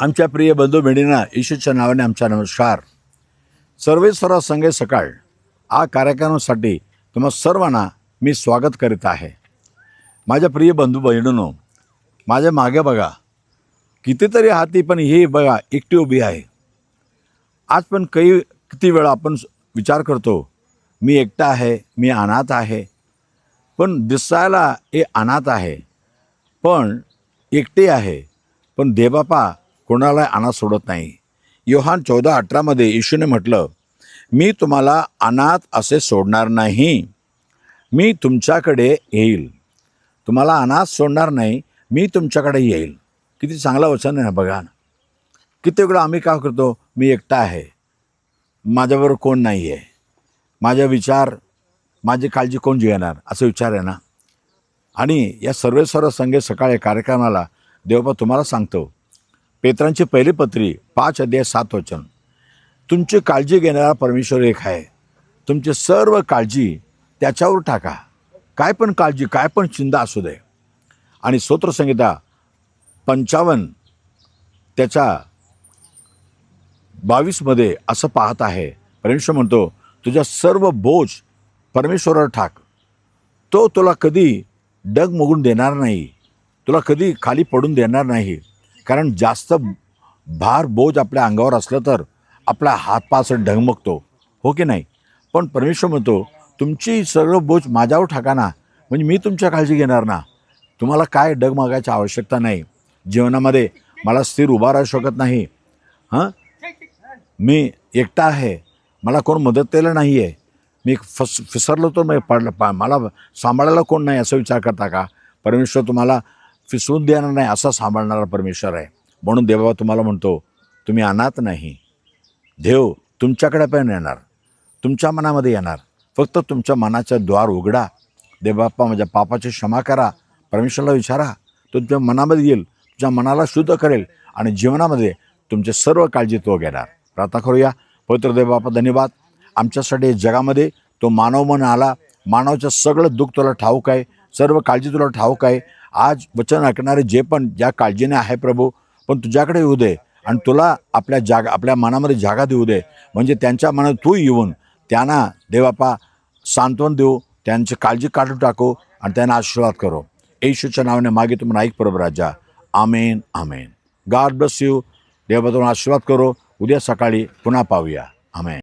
आमच्या प्रिय बंधू भगिनींना येशूच्या नावाने आमचा नमस्कार. सर्वेश्वरा संगे सकाळ हा कार्यक्रमासाठी तुम्हा सर्वांना मी स्वागत करीत आहे. माझ्या प्रिय बंधू बहिणींनो, माझ्या मागे बघा, कितीतरी हाती पण ही बघा एकटी उभी आहे. आज पण किती वेळा आपण विचार करतो, मी एकटा आहे, मी अनाथ आहे. पण दिसायला हे अनाथ आहे, पण एकटे आहे. पण देवबापा कोणाला अनाथ सोडत नाही. योहान 14:18 येशूने म्हटलं, मी तुम्हाला अनाथ असे सोडणार नाही, मी तुमच्याकडे येईल. तुम्हाला अनाथ सोडणार नाही, मी तुमच्याकडे येईल. किती चांगलं वचन आहे बघा. किती वेळा आम्ही काय करतो, मी एकटा आहे, माझ्याबरोबर कोण नाही आहे, माझा विचार माझी काळजी कोण घेणार असं विचार आहे ना. आणि या सर्वेश्वर संगे सकाळी कार्यक्रमाला देवबा तुम्हाला सांगतो, पेत्रांची पहिली पत्री 5:7 तुमची काळजी घेणारा परमेश्वर एक आहे. तुमची सर्व काळजी त्याच्यावर टाका. काय पण काळजी, काय पण चिंता असू दे. आणि स्तोत्रसंहिता 55 त्याच्या 22 असं पाहत आहे, परमेश्वर म्हणतो, तुझ्या सर्व बोझ परमेश्वरावर टाक. तो तुला कधी डगमगून देणार नाही, तुला कधी खाली पडून देणार नाही. कारण जास्त भार बोझ आपल्या अंगावर असलं तर आपला हातपास डगमगतो, हो की नाही. पण परमेश्वर म्हणतो, तुमची सर्व बोझ माझ्यावर टाका ना, म्हणजे मी तुमच्या काळजी घेणार ना. तुम्हाला काय डगमगायची आवश्यकता नाही. जीवनामध्ये मला स्थिर उभा राहू शकत नाही, मी एकटा आहे, मला कोण मदत केलं नाही आहे, मी फिसरलो तर मला सांभाळायला कोण नाही असं विचार करता का. परमेश्वर तुम्हाला फिसवून देणार नाही, असा सांभाळणारा परमेश्वर आहे. म्हणून देवबाबा तुम्हाला म्हणतो, तुम्ही अनाथ नाही. देव तुमच्याकडे पण येणार, तुमच्या मनामध्ये येणार. फक्त तुमच्या मनाचं द्वार उघडा. देवबाप्पा माझ्या पापाची क्षमा करा, परमेश्वराला विचारा, तो तुमच्या मनामध्ये येईल, तुमच्या मनाला शुद्ध करेल आणि जीवनामध्ये तुमची सर्व काळजी तो घेणार. प्रार्थना करूया. पवित्र देवबाप्पा धन्यवाद, आमच्यासाठी जगामध्ये तो मानव मन आला. मानवाचं सगळं दुःख तुला ठाऊक आहे, सर्व काळजी तुला ठाऊक आहे. आज वचन ऐकणारे जे पण ज्या काळजीने आहे प्रभू, पण तुझ्याकडे येऊ दे आणि तुला आपल्या मनामध्ये जागा देऊ दे. म्हणजे त्यांच्या मनात तू येऊन त्यांना देवबाप्पा सांत्वन देऊ, त्यांची काळजी काढून टाकू आणि त्यांना आशीर्वाद करो. येशूच्या नावाने मागे तुम्हाला ऐक प्रभू राजा. आमेन आमेन. God bless you. देवबाप्पा तुम्हाला आशीर्वाद करो. उद्या सकाळी पुन्हा पाहूया. आमेन.